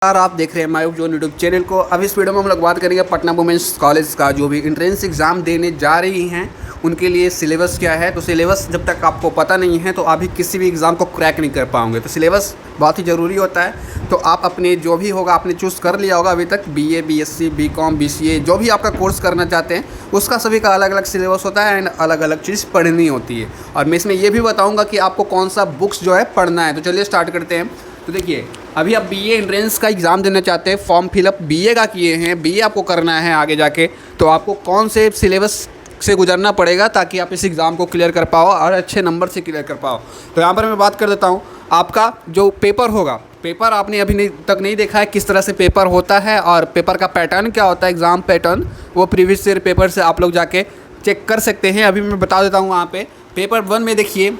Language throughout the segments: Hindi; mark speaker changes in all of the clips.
Speaker 1: यार आप देख रहे हैं मायूब जोन यूट्यूब चैनल को। अब इस वीडियो में हम लोग बात करेंगे पटना वुमेंस कॉलेज का जो भी एंट्रेंस एग्ज़ाम देने जा रही हैं उनके लिए सिलेबस क्या है। तो सिलेबस जब तक आपको पता नहीं है तो आप भी किसी भी एग्ज़ाम को क्रैक नहीं कर पाओगे। तो सिलेबस बहुत ही ज़रूरी होता है। तो आप अपने जो भी होगा आपने चूज़ कर लिया होगा अभी तक BA BSc BCom BCA जो भी आपका कोर्स करना चाहते हैं उसका सभी का अलग अलग सिलेबस होता है एंड अलग अलग चीज़ पढ़नी होती है। और मैं इसमें ये भी बताऊँगा कि आपको कौन सा बुक्स जो है पढ़ना है। तो चलिए स्टार्ट करते हैं। तो देखिए अभी आप BA एंट्रेंस का एग्ज़ाम देना चाहते हैं, फॉर्म फिलअप BA का किए हैं, BA आपको करना है आगे जाके, तो आपको कौन से सिलेबस से गुजरना पड़ेगा ताकि आप इस एग्ज़ाम को क्लियर कर पाओ और अच्छे नंबर से क्लियर कर पाओ। तो यहाँ पर मैं बात कर देता हूँ आपका जो पेपर होगा, पेपर आपने अभी तक नहीं देखा है किस तरह से पेपर होता है और पेपर का पैटर्न क्या होता है, एग्ज़ाम पैटर्न, वो प्रीवियस ईयर पेपर से आप लोग जाके चेक कर सकते हैं। अभी मैं बता देता हूँ। वहाँ पे पेपर 1 में देखिए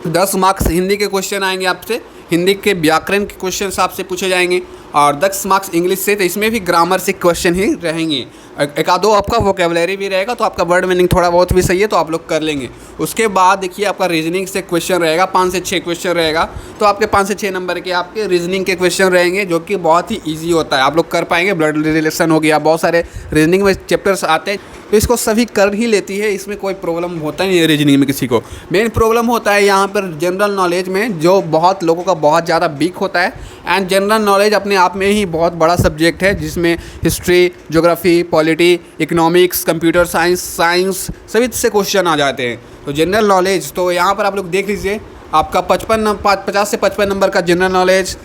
Speaker 1: 10 मार्क्स हिंदी के क्वेश्चन आएंगे आपसे, हिंदी के व्याकरण के क्वेश्चन आपसे पूछे जाएंगे और 10 मार्क्स इंग्लिश से। तो इसमें भी ग्रामर से क्वेश्चन ही रहेंगे, एक आधो आपका वोकेबलरी भी रहेगा, तो आपका वर्ड मीनिंग थोड़ा बहुत भी सही है तो आप लोग कर लेंगे। उसके बाद देखिए आपका रीजनिंग से क्वेश्चन रहेगा, 5 से 6 क्वेश्चन रहेगा। तो आपके 5 से 6 नंबर के आपके रीजनिंग के क्वेश्चन रहेंगे जो कि बहुत ही ईजी होता है, आप लोग कर पाएंगे। ब्लड रिलेशन हो गया, बहुत सारे रीजनिंग में चैप्टर्स आते हैं तो इसको सभी कर ही लेती है, इसमें कोई प्रॉब्लम होता नहीं है रीजनिंग में किसी को। मेन प्रॉब्लम होता है यहाँ पर जनरल नॉलेज में, जो बहुत लोगों का बहुत ज़्यादा वीक होता है। एंड जनरल नॉलेज अपने आप में ही बहुत बड़ा सब्जेक्ट है जिसमें history, geography, polity, economics, computer science सभी से क्वेश्चन आ जाते हैं। तो जनरल नॉलेज तो यहाँ पर आप लोग देख लीजिए, आपका 50 से 55 नंबर का जनरल नॉलेज,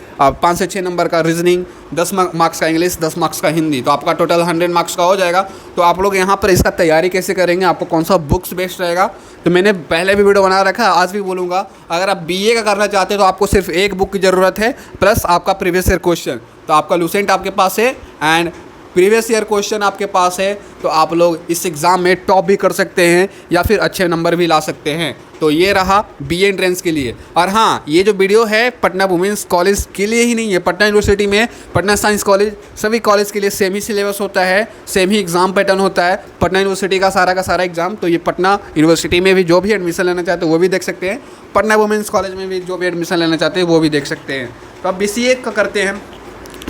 Speaker 1: 5 से 6 नंबर का रीजनिंग, 10 मार्क्स का इंग्लिश, 10 मार्क्स का हिंदी, तो आपका टोटल 100 मार्क्स का हो जाएगा। तो आप लोग यहाँ पर इसका तैयारी कैसे करेंगे, आपको कौन सा बुक्स बेस्ट रहेगा, तो मैंने पहले भी वीडियो बना रखा है, आज भी बोलूँगा। अगर आप BA का करना चाहते हैं तो आपको सिर्फ एक बुक की ज़रूरत है प्लस आपका प्रीवियस ईयर क्वेश्चन। तो आपका लूसेंट आपके पास है एंड प्रीवियस ईयर क्वेश्चन आपके पास है, तो आप लोग इस एग्ज़ाम में टॉप भी कर सकते हैं या फिर अच्छे नंबर भी ला सकते हैं। तो ये रहा BA एंट्रेंस के लिए। और हाँ, ये जो वीडियो है पटना वुमेंस कॉलेज के लिए ही नहीं है, पटना यूनिवर्सिटी में पटना साइंस कॉलेज सभी कॉलेज के लिए सेम ही सिलेबस होता है, सेम ही एग्ज़ाम पैटर्न होता है पटना यूनिवर्सिटी का सारा एग्ज़ाम। तो ये पटना यूनिवर्सिटी में भी जो भी एडमिशन लेना चाहते हैं वो भी देख सकते हैं, पटना वुमेंस कॉलेज में भी जो भी एडमिशन लेना चाहते हैं वो भी देख सकते हैं। तो अब BCA का करते हैं,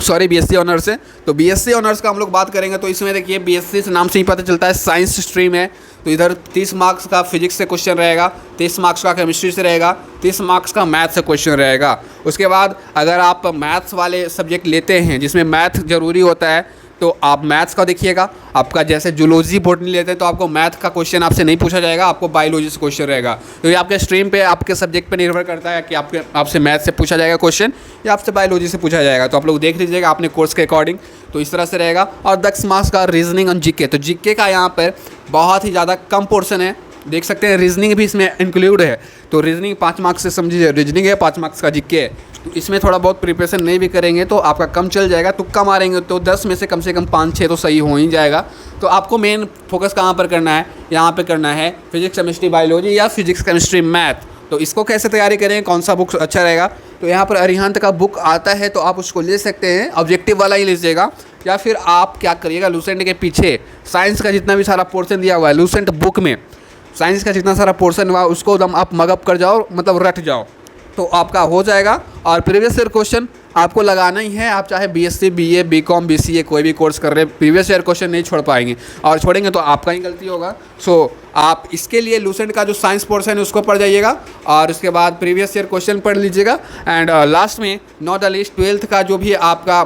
Speaker 1: सॉरी BSc ऑनर्स है। तो BSc ऑनर्स का हम लोग बात करेंगे तो इसमें देखिए BSc से नाम से ही पता चलता है साइंस स्ट्रीम है। तो इधर 30 मार्क्स का फिजिक्स से क्वेश्चन रहेगा, 30 मार्क्स का केमिस्ट्री से रहेगा, 30 मार्क्स का मैथ से क्वेश्चन रहेगा। उसके बाद अगर आप मैथ्स वाले सब्जेक्ट लेते हैं जिसमें मैथ ज़रूरी होता है तो आप मैथ्स का देखिएगा। आपका जैसे जूलॉजी बॉटनी लेते हैं तो आपको मैथ का क्वेश्चन आपसे नहीं पूछा जाएगा, आपको बायोलॉजी से क्वेश्चन रहेगा। तो ये आपके स्ट्रीम पे, आपके सब्जेक्ट पे निर्भर करता है कि आपसे मैथ से पूछा जाएगा क्वेश्चन या आपसे बायोलॉजी से पूछा जाएगा। तो आप लोग देख लीजिएगा अपने कोर्स के अकॉर्डिंग, तो इस तरह से रहेगा। और 10 मार्क्स का रीजनिंग और GK, तो GK का यहाँ पर बहुत ही ज़्यादा कम पोर्सन है, देख सकते हैं। रीजनिंग भी इसमें इंक्लूड है, तो रीजनिंग 5 मार्क्स से समझिए, रीजनिंग है 5 मार्क्स का GK है। तो इसमें थोड़ा बहुत प्रिपरेशन नहीं भी करेंगे तो आपका कम चल जाएगा, तुक्का मारेंगे तो 10 में से कम 5-6 तो सही हो ही जाएगा। तो आपको मेन फोकस कहाँ पर करना है, यहाँ पे करना है फिजिक्स केमिस्ट्री बायोलॉजी या फिजिक्स केमिस्ट्री मैथ। तो इसको कैसे तैयारी करें, कौन सा बुक अच्छा रहेगा, तो यहाँ पर अरिहंत का बुक आता है तो आप उसको ले सकते हैं, ऑब्जेक्टिव वाला ही लीजिएगा। या फिर आप क्या करिएगा, लूसेंट के पीछे साइंस का जितना भी सारा पोर्सन दिया हुआ है लूसेंट बुक में, साइंस का जितना सारा पोर्शन हुआ उसको एकदम आप मगअप कर जाओ, मतलब रट जाओ, तो आपका हो जाएगा। और प्रीवियस ईयर क्वेश्चन आपको लगाना ही है, आप चाहे BSc BA BCom BCA कोई भी कोर्स कर रहे हैं, प्रीवियस ईयर क्वेश्चन नहीं छोड़ पाएंगे, और छोड़ेंगे तो आपका ही गलती होगा। सो आप इसके लिए लूसेंट का जो साइंस पोर्शन है उसको पढ़ जाइएगा और उसके बाद प्रीवियस ईयर क्वेश्चन पढ़ लीजिएगा। एंड लास्ट में नॉट द लीस्ट 12th का जो भी आपका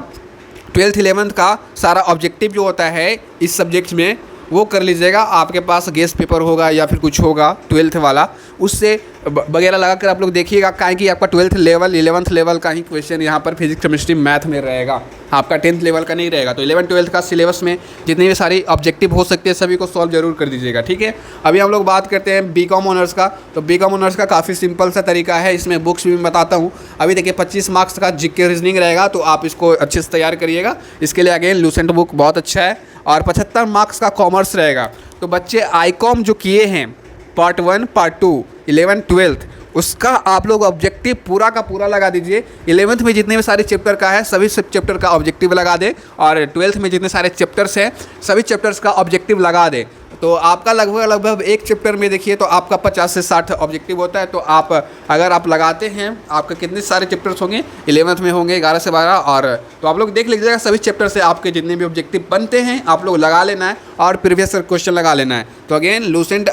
Speaker 1: 12th 11th का सारा ऑब्जेक्टिव जो होता है इस सब्जेक्ट में वो कर लीजिएगा। आपके पास गेस्ट पेपर होगा या फिर कुछ होगा 12th वाला, उससे वगैरह लगा कर आप लोग देखिएगा, काहे कि आपका 12th लेवल 11th लेवल का ही क्वेश्चन यहाँ पर फिजिक्स केमिस्ट्री मैथ में रहेगा, आपका 10th लेवल का नहीं रहेगा। तो 11th 12th का सिलेबस में जितनी भी सारी ऑब्जेक्टिव हो सकते हैं सभी को सॉल्व जरूर कर दीजिएगा, ठीक है। अभी हम लोग बात करते हैं BCom ऑनर्स का। तो BCom ऑनर्स का काफ़ी सिंपल सा तरीका है, इसमें बुक्स भी मैं बताता हूँ। अभी देखिए 25 मार्क्स का GK रीजनिंग रहेगा, तो आप इसको अच्छे से तैयार करिएगा। इसके लिए अगेन लूसेंट बुक बहुत अच्छा है। और 75 मार्क्स का कॉमर्स रहेगा। तो बच्चे ICOM जो किए हैं पार्ट 1 पार्ट 2 11th 12th उसका आप लोग ऑब्जेक्टिव पूरा का पूरा लगा दीजिए। 11th में जितने भी सारे चैप्टर का है सभी सब चैप्टर का ऑब्जेक्टिव लगा दे, और 12th में जितने सारे चैप्टर्स हैं सभी चैप्टर्स का ऑब्जेक्टिव लगा दे। तो आपका लगभग एक चैप्टर में देखिए तो आपका 50 से 60 ऑब्जेक्टिव होता है। तो आप अगर आप लगाते हैं, आपके कितने सारे चैप्टर्स होंगे, 11th में होंगे 11 से 12, और तो आप लोग देख लीजिएगा सभी चैप्टर से आपके जितने भी ऑब्जेक्टिव बनते हैं आप लोग लगा लेना है और प्रीवियस क्वेश्चन लगा लेना है। तो अगेन लूसेंट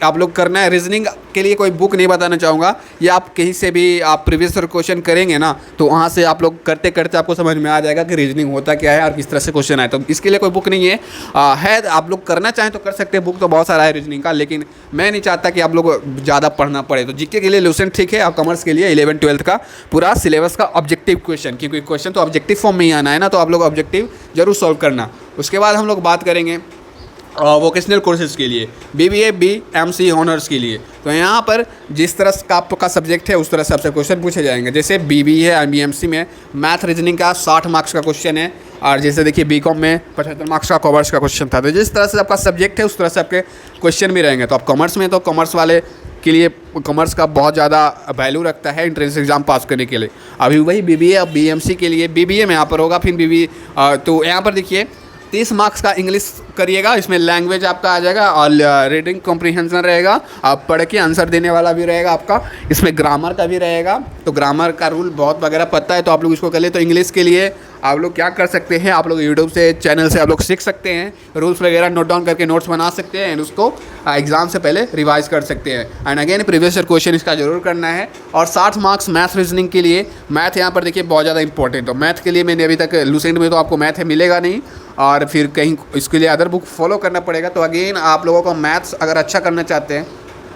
Speaker 1: आप लोग करना है। रीजनिंग के लिए कोई बुक नहीं बताना चाहूँगा, ये आप कहीं से भी आप प्रीवियस क्वेश्चन करेंगे ना तो वहाँ से आप लोग करते करते आपको समझ में आ जाएगा कि रीजनिंग होता क्या है और किस तरह से क्वेश्चन आए। तो इसके लिए कोई बुक नहीं है, है आप लोग करना चाहें तो कर सकते हैं, बुक तो बहुत सारा है रीजनिंग का, लेकिन मैं नहीं चाहता कि आप लोग ज़्यादा पढ़ना पड़े। तो जीके के लिए लूसेंट ठीक है, और कॉमर्स के लिए 11th-12th का पूरा सिलेबस का ऑब्जेक्टिव क्वेश्चन, क्योंकि क्वेश्चन तो ऑब्जेक्टिव फॉर्म में ही आना है ना, तो आप लोग ऑब्जेक्टिव जरूर सॉल्व करना। उसके बाद हम लोग बात करेंगे वोकेशनल कोर्सेज़ के लिए, BBA BMC ऑनर्स के लिए। तो यहाँ पर जिस तरह का आपका सब्जेक्ट है उस तरह से आपसे क्वेश्चन पूछे जाएंगे। जैसे BBA है, BMC में मैथ रीजनिंग का 60 मार्क्स का क्वेश्चन है, और जैसे देखिए BCom में 75 मार्क्स का कॉमर्स का क्वेश्चन था। तो जिस तरह से आपका सब्जेक्ट है उस तरह से आपके क्वेश्चन भी रहेंगे। तो आप कॉमर्स में, तो कॉमर्स वाले के लिए कॉमर्स का बहुत ज़्यादा वैल्यू रखता है एंट्रेंस एग्जाम पास करने के लिए। अभी वही BBA और BMC के लिए, BBA में यहाँ पर होगा, फिर BBA तो यहाँ पर देखिए 30 मार्क्स का इंग्लिश करिएगा, इसमें लैंग्वेज आपका आ जाएगा और रीडिंग कॉम्प्रिहेंशन रहेगा, आप पढ़ के आंसर देने वाला भी रहेगा आपका, इसमें ग्रामर का भी रहेगा। तो ग्रामर का रूल बहुत वगैरह पता है तो आप लोग इसको कर ले। तो इंग्लिश के लिए आप लोग क्या कर सकते हैं, आप लोग यूट्यूब से चैनल से आप लोग सीख सकते हैं, रूल्स वगैरह नोट डाउन करके नोट्स बना सकते हैं एंड उसको एग्जाम से पहले रिवाइज कर सकते हैं। And again previous year question इसका जरूर करना है। और 60 मार्क्स मैथ रीजनिंग के लिए, मैथ यहाँ पर देखिए बहुत ज़्यादा इंपॉर्टेंट। तो मैथ के लिए मैंने अभी तक लूसेंट में तो आपको मैथ है मिलेगा नहीं, और फिर कहीं इसके लिए अदर बुक फॉलो करना पड़ेगा। तो अगेन आप लोगों को मैथ्स अगर अच्छा करना चाहते हैं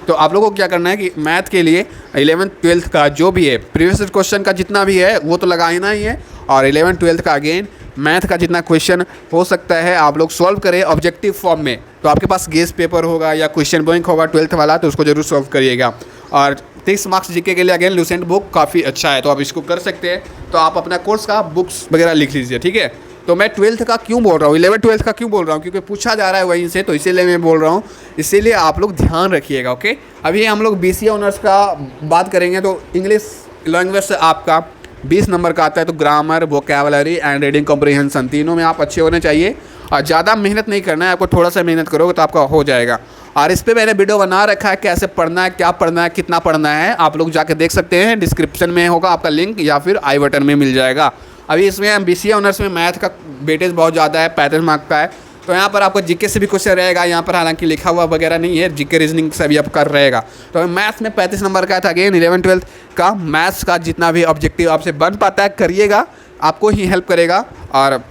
Speaker 1: तो आप लोगों को क्या करना है कि मैथ के लिए 11th-12th का जो भी है प्रीवियस क्वेश्चन का जितना भी है वो तो लगाना ही है, और 11th-12th का अगेन मैथ का जितना क्वेश्चन हो सकता है आप लोग सॉल्व करें ऑब्जेक्टिव फॉर्म में। तो आपके पास गेस्ट पेपर होगा या क्वेश्चन बैंक होगा 12th वाला, तो उसको जरूर सॉल्व करिएगा। और 30 मार्क्स जीके के लिए अगेन लूसेंट बुक काफ़ी अच्छा है, तो आप इसको कर सकते हैं। तो आप अपना कोर्स का बुक्स वगैरह लिख लीजिए, ठीक है। तो मैं 12th का क्यों बोल रहा हूँ, 11th-12th का क्यों बोल रहा हूँ, क्योंकि पूछा जा रहा है वहीं से, तो इसीलिए मैं बोल रहा हूँ। इसीलिए आप लोग ध्यान रखिएगा, ओके। अभी हम लोग BCA ऑनर्स का बात करेंगे। तो इंग्लिश लैंग्वेज से आपका 20 नंबर का आता है। तो grammar, vocabulary and reading comprehension तीनों में आप अच्छे होने चाहिए, और ज़्यादा मेहनत नहीं करना है आपको, थोड़ा सा मेहनत करोगे तो आपका हो जाएगा। और इस पर मैंने वीडियो बना रखा है, कैसे पढ़ना है, क्या पढ़ना है, कितना पढ़ना है, आप लोग जाके देख सकते हैं। डिस्क्रिप्शन में होगा आपका लिंक, या फिर आई बटन में मिल जाएगा। अभी इसमें BCA ऑनर्स में मैथ का वेटेज बहुत ज़्यादा है, 35 मार्क का है। तो यहाँ पर आपको जीके से भी क्वेश्चन रहेगा, यहाँ पर हालांकि लिखा हुआ वगैरह नहीं है, जीके रीजनिंग से भी आपका रहेगा। तो मैथ्स में 35 नंबर का था। अगेन 11th-12th का मैथ्स का जितना भी ऑब्जेक्टिव आपसे बन पाता है करिएगा, आपको ही हेल्प करेगा। और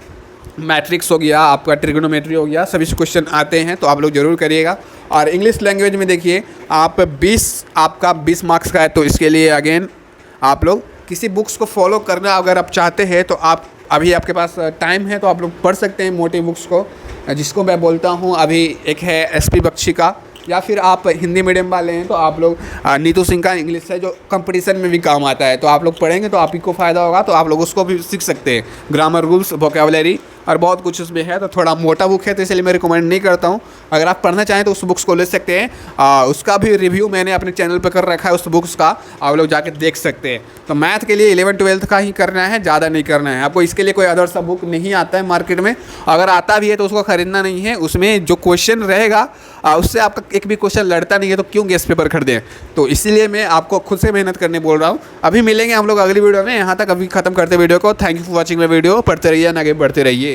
Speaker 1: मैट्रिक्स हो गया, आपका ट्रिग्नोमेट्री हो गया, सभी क्वेश्चन आते हैं तो आप लोग जरूर करिएगा। और इंग्लिश लैंग्वेज में देखिए आप 20 मार्क्स का है, तो इसके लिए अगेन आप लोग किसी बुक्स को फॉलो करना अगर आप चाहते हैं तो आप अभी आपके पास टाइम है तो आप लोग पढ़ सकते हैं मोटी बुक्स को, जिसको मैं बोलता हूँ अभी एक है SP बख्शी का, या फिर आप हिंदी मीडियम वाले हैं तो आप लोग नीतू सिंह का इंग्लिश है, जो कंपटीशन में भी काम आता है। तो आप लोग पढ़ेंगे तो आप ही को फ़ायदा होगा, तो आप लोग उसको भी सीख सकते हैं। ग्रामर, रूल्स, वोकैबुलरी और बहुत कुछ उसमें है। तो थोड़ा मोटा बुक है तो इसलिए मैं रिकमेंड नहीं करता हूँ। अगर आप पढ़ना चाहें तो उस बुक्स को ले सकते हैं। उसका भी रिव्यू मैंने अपने चैनल पर कर रखा है उस बुक्स का, आप लोग जाके देख सकते हैं। तो मैथ के लिए 11th-12th का ही करना है, ज़्यादा नहीं करना है। आपको इसके लिए कोई अदर सा बुक नहीं आता है मार्केट में, अगर आता भी है तो उसको खरीदना नहीं है। उसमें जो क्वेश्चन रहेगा उससे आपका एक भी क्वेश्चन लड़ता नहीं है, तो क्यों गेस्ट पेपर खरीदें। तो इसीलिए मैं आपको खुद से मेहनत करने बोल रहा हूँ। अभी मिलेंगे हम लोग अगली वीडियो में, यहाँ तक अभी खत्म करते वीडियो को। Thank you for watching my video. पढ़ते रहिए, आगे बढ़ते रहिए।